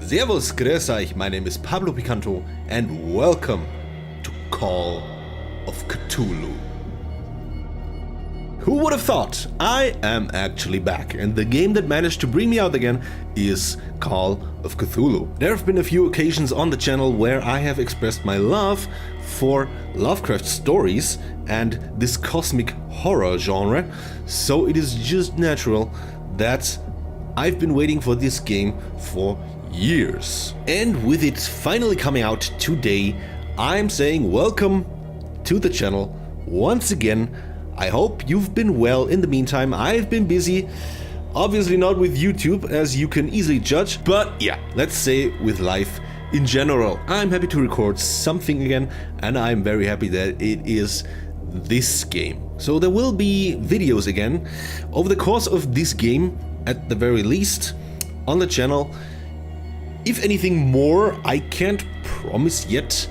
Servus, grüß euch, my name is PabloPicanto and welcome to Call of Cthulhu. Who would have thought? I am actually back, and the game that managed to bring me out again is Call of Cthulhu. There have been a few occasions on the channel where I have expressed my love for Lovecraft stories and this cosmic horror genre, so it is just natural that I've been waiting for this game for years. And with it finally coming out today, I'm saying welcome to the channel once again. I hope you've been well in the meantime. I've been busy, obviously not with YouTube as you can easily judge, but yeah, let's say with life in general. I'm happy to record something again, and I'm very happy that it is this game. So there will be videos again over the course of this game at the very least on the channel. If anything more, I can't promise yet,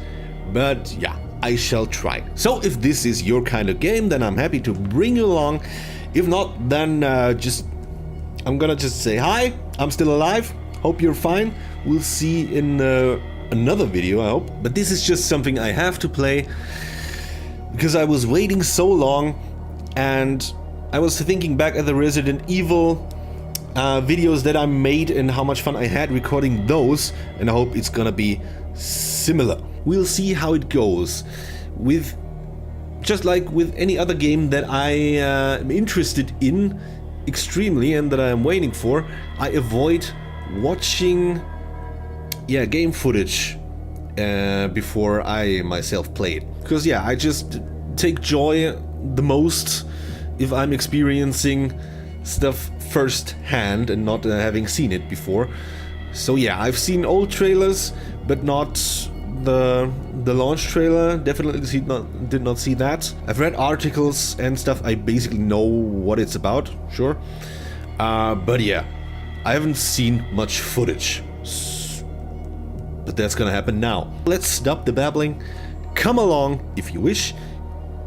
but yeah, I shall try. So if this is your kind of game, then I'm happy to bring you along. If not, then I'm gonna just say hi, I'm still alive, hope you're fine. We'll see in another video, I hope. But this is just something I have to play because I was waiting so long, and I was thinking back at the Resident Evil videos that I made and how much fun I had recording those, and I hope it's gonna be similar. We'll see how it goes. With just like with any other game that I am interested in extremely and that I am waiting for, I avoid watching game footage before I myself play it. Because yeah, I just take joy the most if I'm experiencing stuff firsthand and not having seen it before. So yeah, I've seen old trailers, but not the launch trailer. Definitely did not see that. I've read articles and stuff. I basically know what it's about, sure. But yeah, I haven't seen much footage. But that's gonna happen now. Let's stop the babbling. Come along if you wish.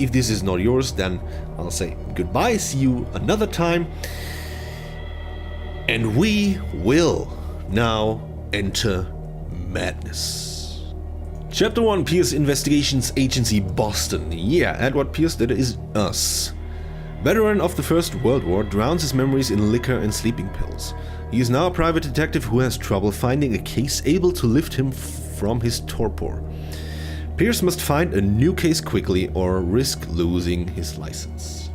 If this is not yours, then I'll say goodbye, see you another time. And we will now enter madness. Chapter 1, Pierce Investigations Agency, Boston. Yeah, Edward Pierce, that is us. Veteran of the First World War, drowns his memories in liquor and sleeping pills. He is now a private detective who has trouble finding a case able to lift him from his torpor. Pierce must find a new case quickly or risk losing his license.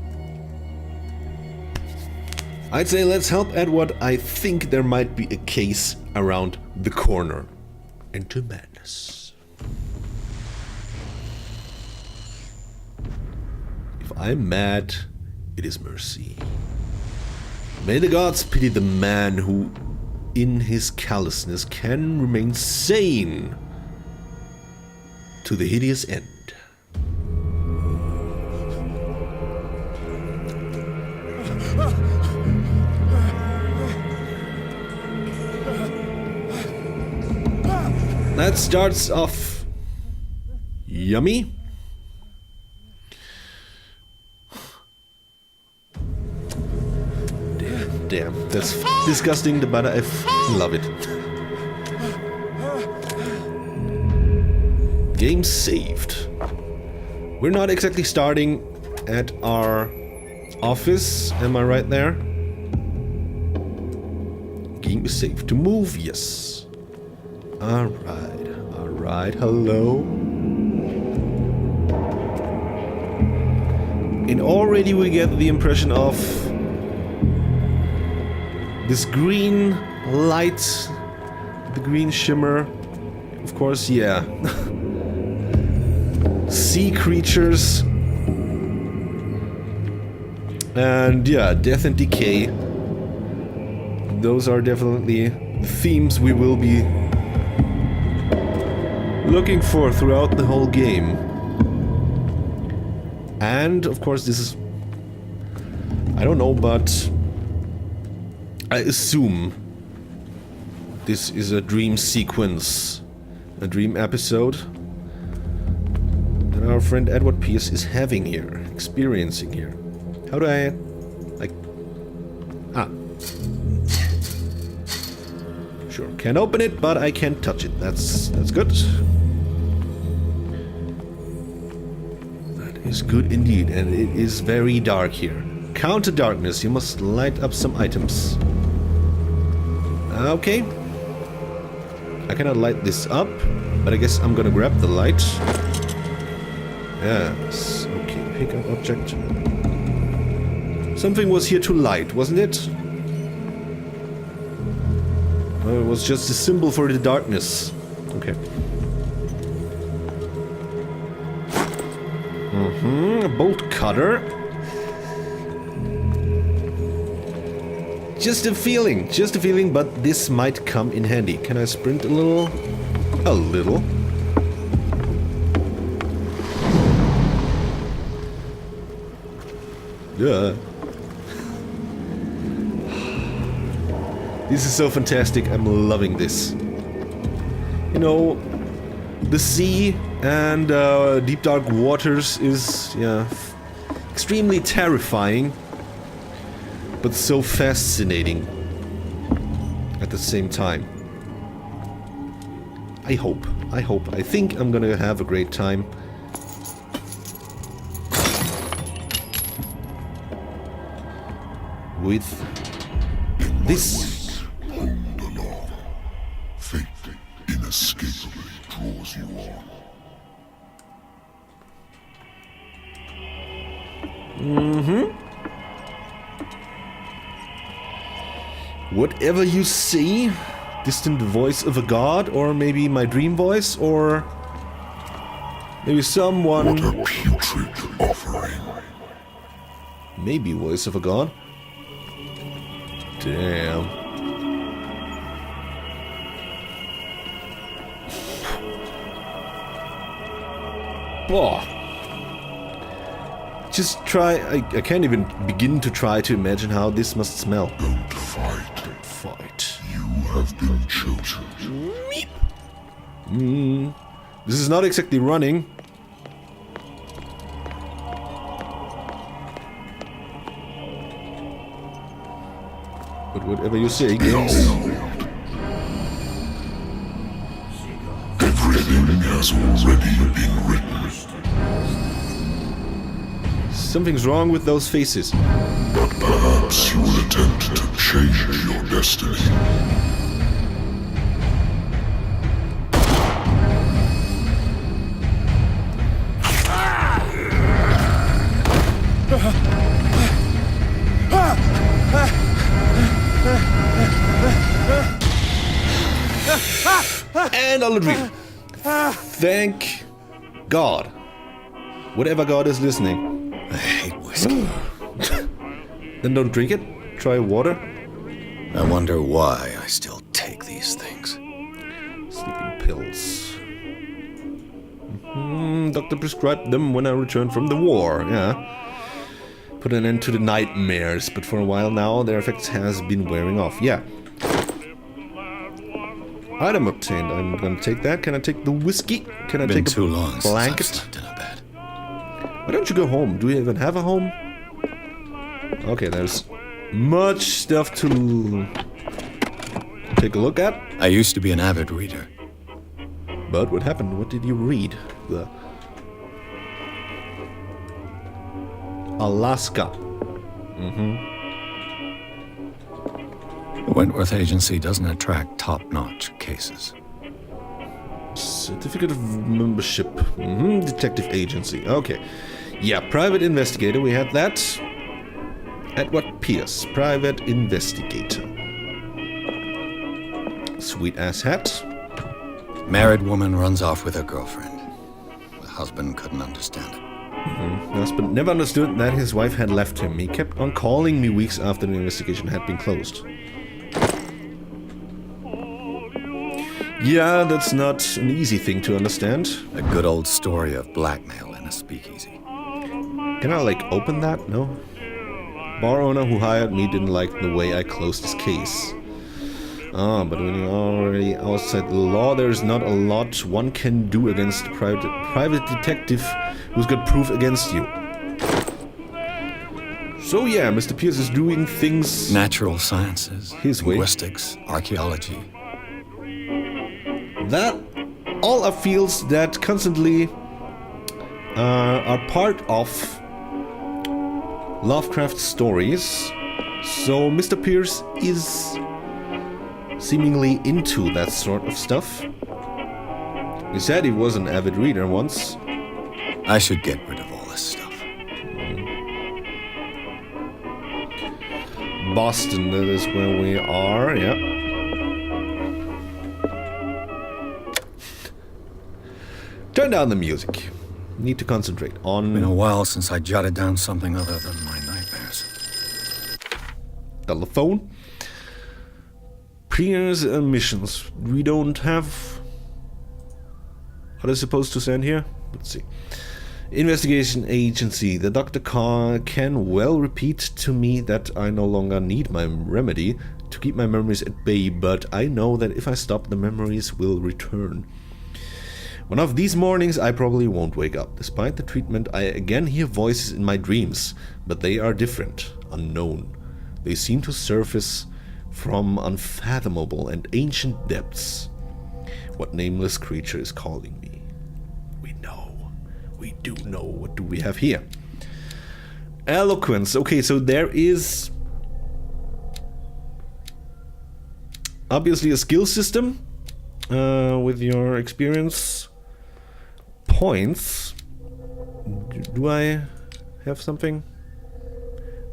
I'd say let's help Edward. I think there might be a case around the corner. Into madness. If I'm mad, it is mercy. May the gods pity the man who, in his callousness, can remain sane to the hideous end. That starts off yummy. Damn, that's disgusting, but I love it. Game saved. We're not exactly starting at our office, am I right there? Game is saved. To move, yes. Alright, hello. And already we get the impression of this green light, the green shimmer. Of course, yeah. Sea creatures. And yeah, death and decay. Those are definitely the themes we will be looking for throughout the whole game. And of course this is, I don't know, but I assume this is a dream sequence, a dream episode that our friend Edward Pierce is having here, experiencing here. How do I, like, sure. Can't open it, but I can touch it. That's good. That is good indeed, and it is very dark here. Counter darkness, you must light up some items. Okay. I cannot light this up, but I guess I'm gonna grab the light. Yes, okay, pick up object. Something was here to light, wasn't it? Oh, it was just a symbol for the darkness. Okay. A bolt cutter. Just a feeling, but this might come in handy. Can I sprint a little? A little. Yeah. This is so fantastic. I'm loving this. You know, the sea and deep dark waters is, yeah, extremely terrifying, but so fascinating at the same time. I hope. I think I'm gonna have a great time. With this. Hold along. Fate inescapably draws you on. Whatever you see, distant voice of a god, or maybe my dream voice, or maybe someone. What a putrid offering. Maybe voice of a god. Damn. Oh. Just try. I can't even begin to try to imagine how this must smell. Don't fight. Don't fight. You have been chosen. Meep. This is not exactly running. But whatever you say, games. Everything has already been written. Something's wrong with those faces. But perhaps you will attempt to change your destiny. And all a dream. Thank God. Whatever God is listening. I hate whiskey. Then don't drink it. Try water. I wonder why I still take these things. Sleeping pills. Doctor prescribed them when I returned from the war. Yeah. Put an end to the nightmares, but for a while now their effects has been wearing off. Yeah. Item obtained. I'm gonna take that. Can I take the whiskey? Can I take a too long blanket? since I've slept in a bed. Why don't you go home? Do you even have a home? Okay, there's much stuff to take a look at. I used to be an avid reader. But what happened? What did you read? The Alaska. The Wentworth Agency doesn't attract top-notch cases. Certificate of membership. Detective agency. Okay. Yeah, private investigator. We had that. Edward Pierce, private investigator. Sweet ass hat. Married woman runs off with her girlfriend. The husband couldn't understand it. The husband never understood that his wife had left him. He kept on calling me weeks after the investigation had been closed. Yeah, that's not an easy thing to understand. A good old story of blackmail in a speakeasy. Can I, like, open that? No? Bar owner who hired me didn't like the way I closed his case. But when you're already outside the law, there's not a lot one can do against a private detective who's got proof against you. So yeah, Mr. Pierce is doing things... Natural sciences, his way. linguistics, archaeology. That all are fields that constantly are part of Lovecraft stories. So Mr. Pierce is seemingly into that sort of stuff. He said he was an avid reader once. I should get rid of all this stuff. Boston, that is where we are, yeah. Turn down the music. Need to concentrate on... Been a while since I jotted down something other than my nightmares. Telephone. Pierce missions. We don't have... What is supposed to send here? Let's see. Investigation agency. The Dr. can well repeat to me that I no longer need my remedy to keep my memories at bay, but I know that if I stop, the memories will return. One of these mornings I probably won't wake up. Despite the treatment, I again hear voices in my dreams, but they are different, unknown. They seem to surface from unfathomable and ancient depths. What nameless creature is calling me? We know. We do know. What do we have here? Eloquence. Okay, so there is obviously a skill system with your experience points. Do I have something?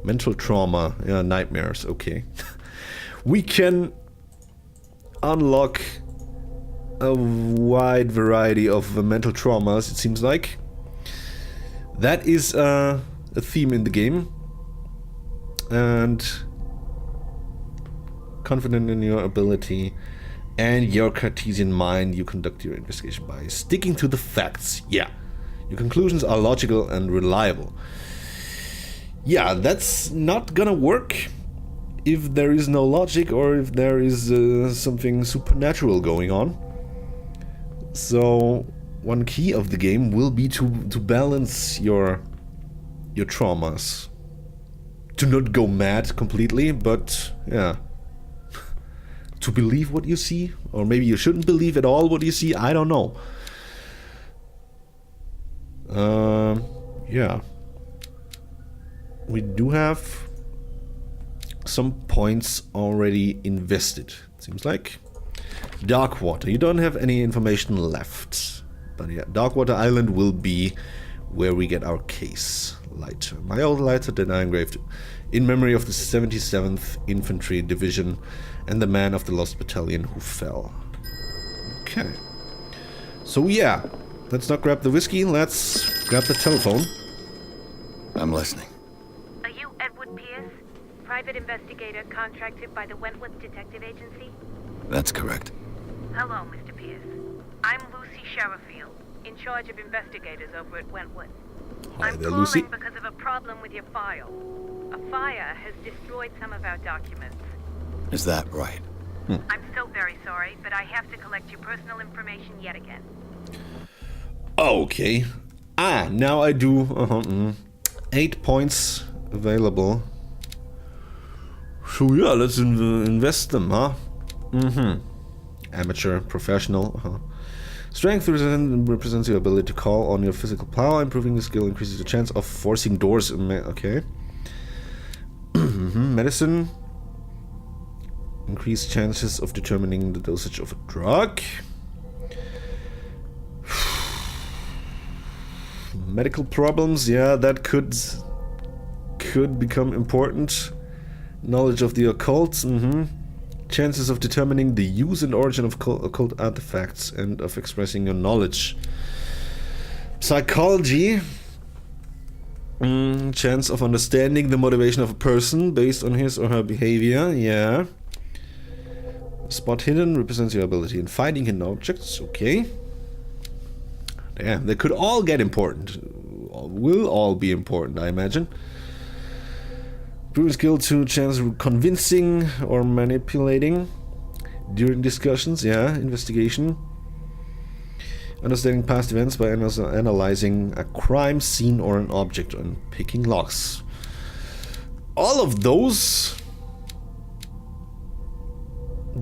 Mental trauma. Yeah, nightmares. Okay. We can unlock a wide variety of mental traumas, it seems like. That is a theme in the game. And confident in your ability and your Cartesian mind, you conduct your investigation by sticking to the facts. Yeah. Your conclusions are logical and reliable. Yeah, that's not gonna work if there is no logic or if there is something supernatural going on. So one key of the game will be to balance your traumas. To not go mad completely, but yeah. To believe what you see, or maybe you shouldn't believe at all what you see, I don't know. Yeah. We do have some points already invested, it seems like. Darkwater, you don't have any information left. But yeah, Darkwater Island will be where we get our case lighter. My old lighter that I engraved in memory of the 77th Infantry Division and the man of the Lost Battalion who fell. Okay. So yeah, let's not grab the whiskey, let's grab the telephone. I'm listening. Are you Edward Pierce, private investigator contracted by the Wentworth Detective Agency? That's correct. Hello, Mr. Pierce. I'm Lucy Sherifield, in charge of investigators over at Wentworth. Hi I'm there, calling Lucy. because of a problem with your file. A fire has destroyed some of our documents. Is that right? I'm so very sorry, but I have to collect your personal information yet again. Okay. Now I do 8 points available. So yeah, let's invest them, huh? Amateur, professional, Strength represents your ability to call on your physical power. Improving the skill increases your chance of forcing doors. Okay. Medicine. Increased chances of determining the dosage of a drug. Medical problems, yeah, that could become important. Knowledge of the occult, Chances of determining the use and origin of occult artifacts and of expressing your knowledge. Psychology. Chance of understanding the motivation of a person based on his or her behavior, yeah. Spot hidden represents your ability in finding hidden objects, okay. Yeah, they could all get important. Will all be important, I imagine. Proven skill to chance convincing or manipulating during discussions, yeah. Investigation. Understanding past events by analyzing a crime scene or an object and picking locks. All of those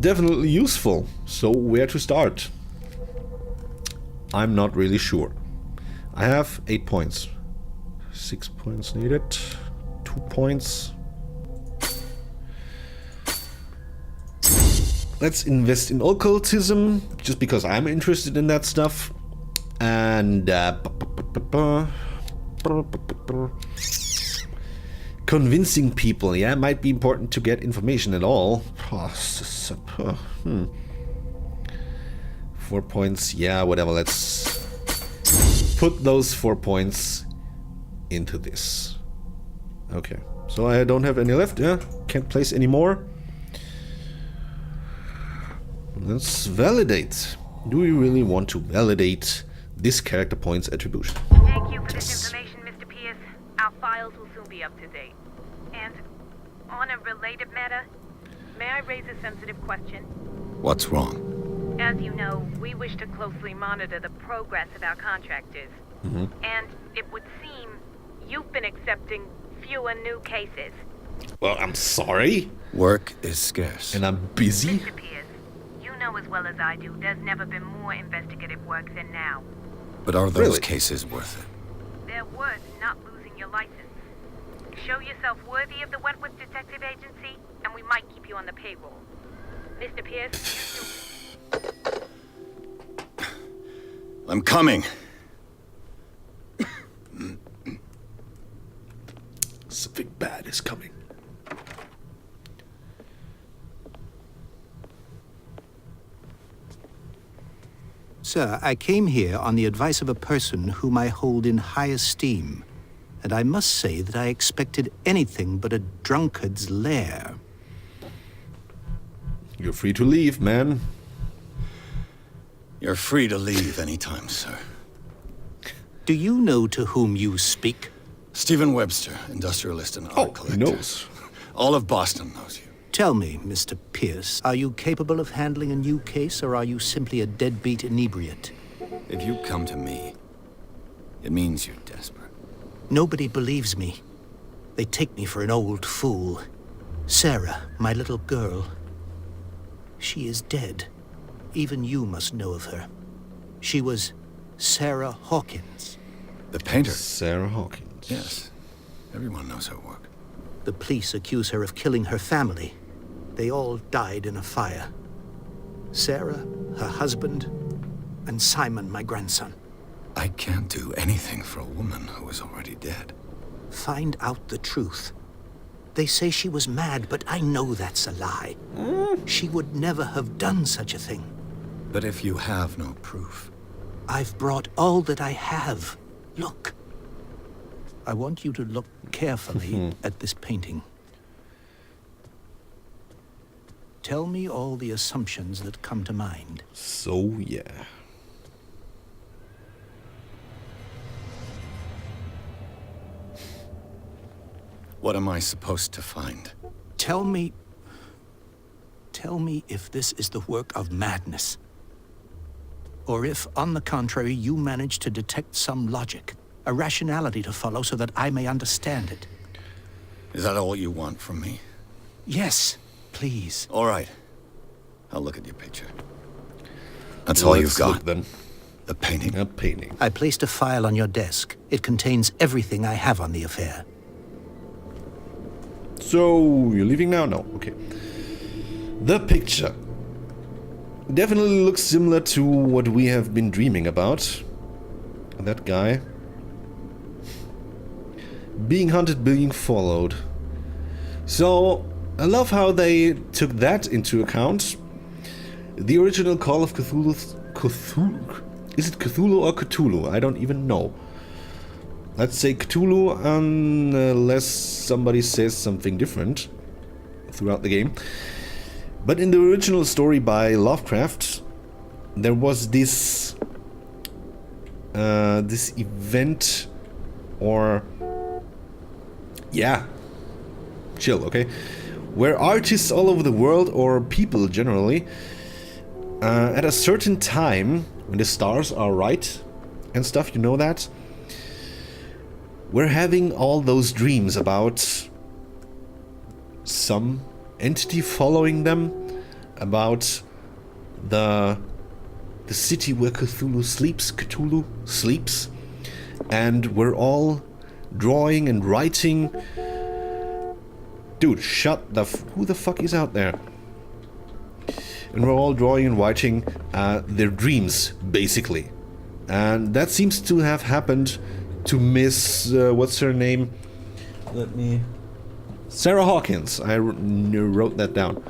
definitely useful. So where to start? I'm not really sure. I have 8 points. 6 points needed. 2 points. Let's invest in occultism, just because I'm interested in that stuff. And convincing people, yeah, might be important to get information at all. 4 points, yeah, whatever. Let's put those 4 points into this. Okay, so I don't have any left, yeah? Can't place any more. Let's validate. Do we really want to validate this character points attribution? Thank you for this information, Mr. Pierce. Our files will soon be up to date. And on a related matter, may I raise a sensitive question? What's wrong? As you know, we wish to closely monitor the progress of our contractors. And it would seem you've been accepting fewer new cases. Well, I'm sorry. Work is scarce. And I'm busy. Mr. Pierce, you know as well as I do, there's never been more investigative work than now. But are those Really? cases worth it? They're worth not losing your license. Show yourself worthy of the Wentworth Detective Agency, and we might keep you on the payroll. Mr. Pierce, I'm coming. Something bad is coming. Sir, I came here on the advice of a person whom I hold in high esteem, and I must say that I expected anything but a drunkard's lair. You're free to leave, man. You're free to leave anytime, sir. Do you know to whom you speak? Stephen Webster, industrialist and art Oh, he collector. knows. All of Boston knows you. Tell me, Mr. Pierce, are you capable of handling a new case, or are you simply a deadbeat inebriate? If you come to me, it means you're desperate. Nobody believes me. They take me for an old fool. Sarah, my little girl, she is dead. Even you must know of her. She was Sarah Hawkins. The painter? Sarah Hawkins. Yes. Everyone knows her work. The police accuse her of killing her family. They all died in a fire. Sarah, her husband, and Simon, my grandson. I can't do anything for a woman who is already dead. Find out the truth. They say she was mad, but I know that's a lie. She would never have done such a thing. But if you have no proof... I've brought all that I have. Look. I want you to look carefully at this painting. Tell me all the assumptions that come to mind. So, yeah. What am I supposed to find? Tell me if this is the work of madness. Or if, on the contrary, you manage to detect some logic, a rationality to follow so that I may understand it. Is that all you want from me? Yes, please. All right. I'll look at your picture. That's all you've Let's got? look then. The painting? A painting. I placed a file on your desk. It contains everything I have on the affair. So, you're leaving now? No, okay. The picture definitely looks similar to what we have been dreaming about. That guy. Being hunted, being followed. So, I love how they took that into account. The original Call of Cthulhu... Is it Cthulhu or Cthulhu? I don't even know. Let's say Cthulhu unless somebody says something different throughout the game. But in the original story by Lovecraft, there was this event, or yeah, chill, okay, where artists all over the world, or people generally, at a certain time when the stars are right and stuff, you know that, we're having all those dreams about some entity following them, about the the city where Cthulhu sleeps, and we're all drawing and writing. Dude, who the fuck is out there? And we're all drawing and writing their dreams, basically. And that seems to have happened to Miss, what's her name? Sarah Hawkins. I wrote that down.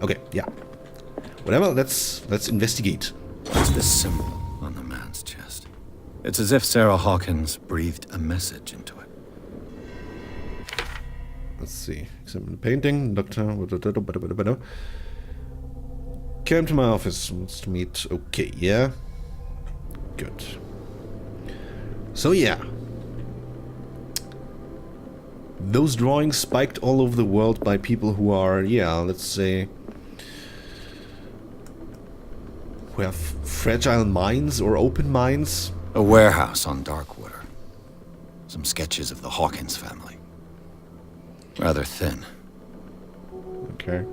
Okay, yeah. Whatever, let's investigate. What's this symbol on the man's chest? It's as if Sarah Hawkins breathed a message into it. Let's see. Examine the painting. Doctor. Came to my office. Wants to meet. Okay, yeah. Good. So, yeah. Those drawings spiked all over the world by people who are, yeah, let's say, who have fragile minds or open minds. A warehouse on Darkwater. Some sketches of the Hawkins family. Rather thin. Okay.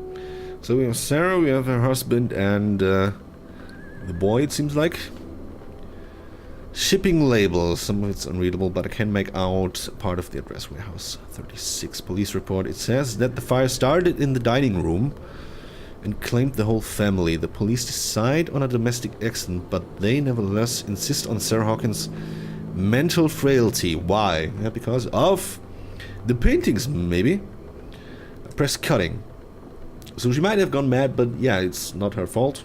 So we have Sarah, we have her husband, and the boy, it seems like. Shipping label, some of it's unreadable, but I can make out part of the address. Warehouse 36 police report. It says that the fire started in the dining room and claimed the whole family. The police decide on a domestic accident, but they nevertheless insist on Sarah Hawkins' mental frailty. Why? Yeah, because of the paintings, maybe. Press cutting. So she might have gone mad, but yeah, it's not her fault.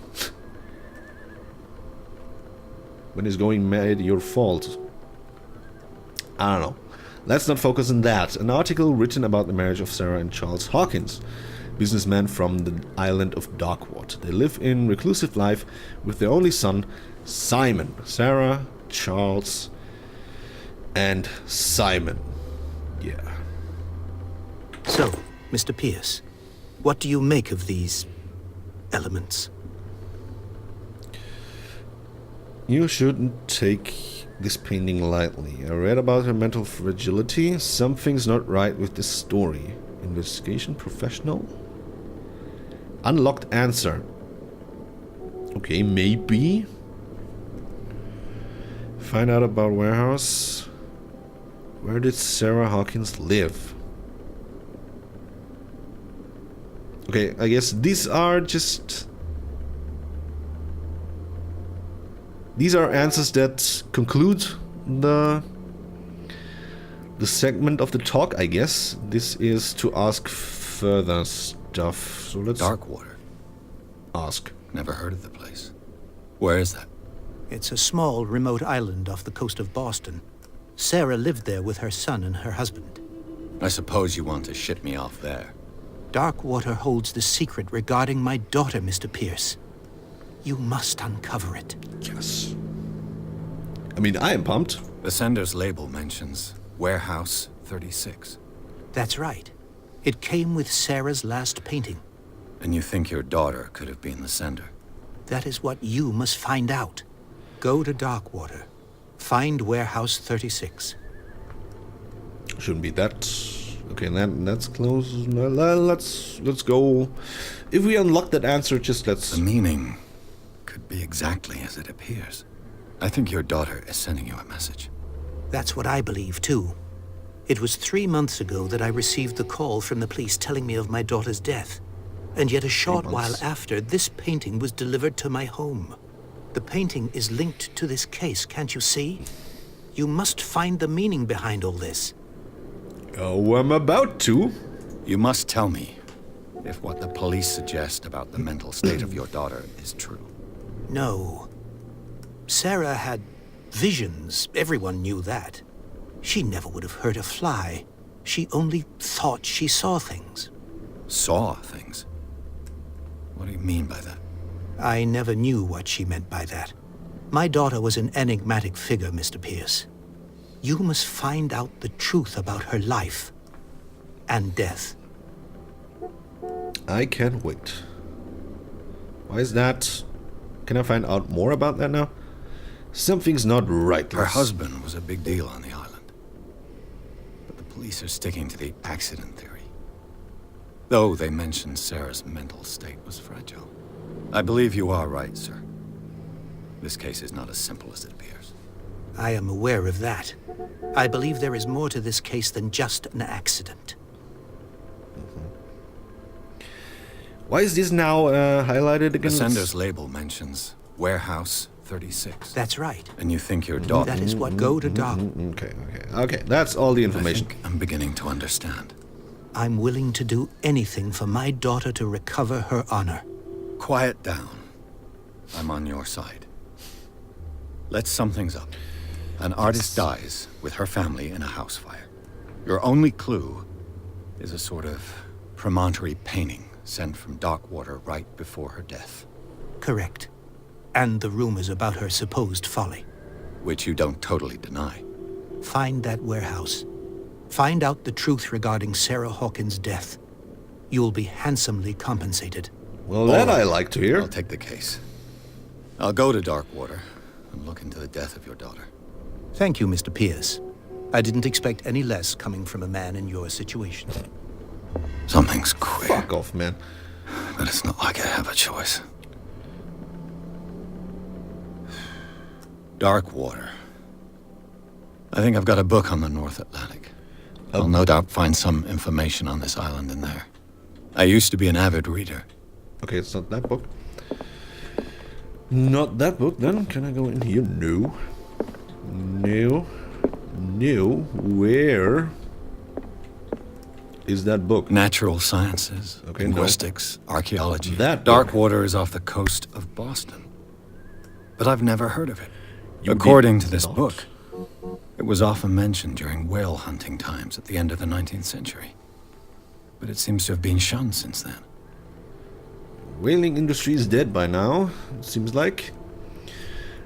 When is going mad your fault? I don't know. Let's not focus on that. An article written about the marriage of Sarah and Charles Hawkins, businessmen from the island of Darkwater. They live in reclusive life with their only son, Simon. Sarah, Charles, and Simon. Yeah. So, Mr. Pierce, what do you make of these elements? You shouldn't take this painting lightly. I read about her mental fragility. Something's not right with this story. Investigation professional? Unlocked answer. Okay, maybe. Find out about warehouse. Where did Sarah Hawkins live? Okay, I guess these are just... These are answers that conclude the segment of the talk, I guess. This is to ask further stuff. So let's... Darkwater. Ask. Never heard of the place. Where is that? It's a small, remote island off the coast of Boston. Sarah lived there with her son and her husband. I suppose you want to ship me off there. Darkwater holds the secret regarding my daughter, Mr. Pierce. You must uncover it. Yes. I mean, I am pumped. The sender's label mentions Warehouse 36. That's right. It came with Sarah's last painting. And you think your daughter could have been the sender? That is what you must find out. Go to Darkwater. Find Warehouse 36. Shouldn't be that. Okay, that's close. Let's go. If we unlock that answer, just let's... The meaning could be exactly as it appears. I think your daughter is sending you a message. That's what I believe, too. It was 3 months ago that I received the call from the police telling me of my daughter's death. And yet a short while after, this painting was delivered to my home. The painting is linked to this case, can't you see? You must find the meaning behind all this. Oh, I'm about to. You must tell me if what the police suggest about the mental state of your daughter is true. No. Sarah had visions. Everyone knew that. She never would have hurt a fly. She only thought she saw things. Saw things? What do you mean by that? I never knew what she meant by that. My daughter was an enigmatic figure, Mr. Pierce. You must find out the truth about her life and death. I can't wait. Why is that? Can I find out more about that now? Something's not right. Her husband was a big deal on the island. But the police are sticking to the accident theory. Though they mentioned Sarah's mental state was fragile. I believe you are right, sir. This case is not as simple as it appears. I am aware of that. I believe there is more to this case than just an accident. Why is this now highlighted The again? sender's label mentions Warehouse 36. That's right. And you think your daughter... That is what go to Doc. Okay, that's all the I information. think I'm beginning to understand. I'm willing to do anything for my daughter to recover her honor. Quiet down. I'm on your side. Let's sum things up. An artist dies with her family in a house fire. Your only clue is a sort of promontory painting sent from Darkwater right before her death. Correct. And the rumors about her supposed folly. Which you don't totally deny. Find that warehouse. Find out the truth regarding Sarah Hawkins' death. You'll be handsomely compensated. Well, that I like to hear. I'll take the case. I'll go to Darkwater and look into the death of your daughter. Thank you, Mr. Pierce. I didn't expect any less coming from a man in your situation. Something's queer. Fuck off, man. But it's not like I have a choice. Darkwater. I think I've got a book on the North Atlantic. I'll no doubt find some information on this island in there. I used to be an avid reader. Okay, it's not that book. Not that book, then. Can I go in here? No. No. No. Where is that book? Natural sciences, Okay, no. linguistics, archaeology. That book. Darkwater is off the coast of Boston. But I've never heard of it. You According did to this not? book, it was often mentioned during whale hunting times at the end of the 19th century. But it seems to have been shunned since then. Whaling industry is dead by now, it seems like.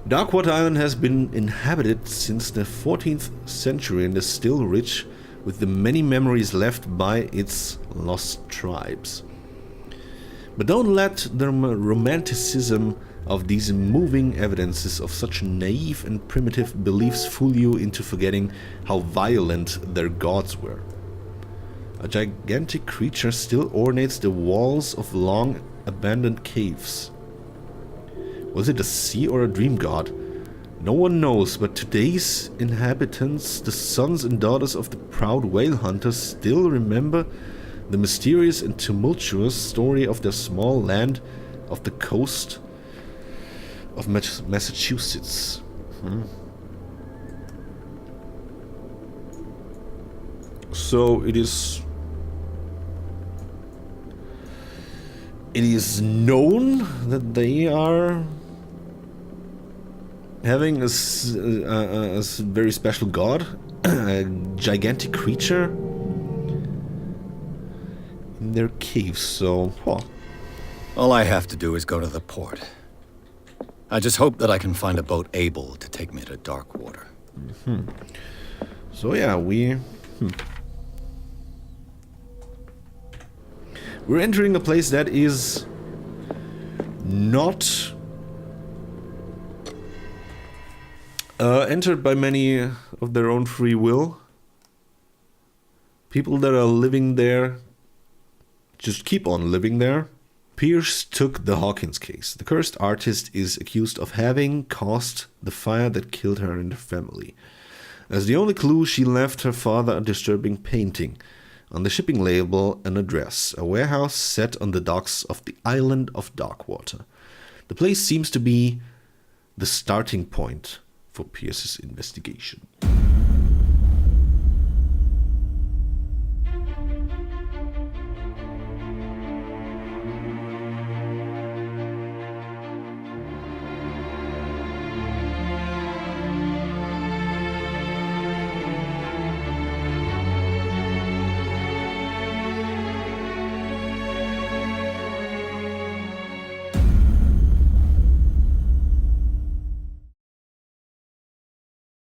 Darkwater Island has been inhabited since the 14th century and is still rich with the many memories left by its lost tribes. But don't let the romanticism of these moving evidences of such naive and primitive beliefs fool you into forgetting how violent their gods were. A gigantic creature still ornates the walls of long abandoned caves. Was it a sea or a dream god? No one knows, but today's inhabitants, the sons and daughters of the proud whale hunters, still remember the mysterious and tumultuous story of their small land off the coast of Massachusetts. So it is known that they are having a very special god, a gigantic creature in their caves. So, All I have to do is go to the port. I just hope that I can find a boat able to take me to Darkwater. So yeah, we're entering a place that is not entered by many of their own free will. People that are living there just keep on living there. Pierce took the Hawkins case. The cursed artist is accused of having caused the fire that killed her and her family. As the only clue, she left her father a disturbing painting. On the shipping label, an address, a warehouse set on the docks of the island of Darkwater. The place seems to be the starting point for Pierce's investigation.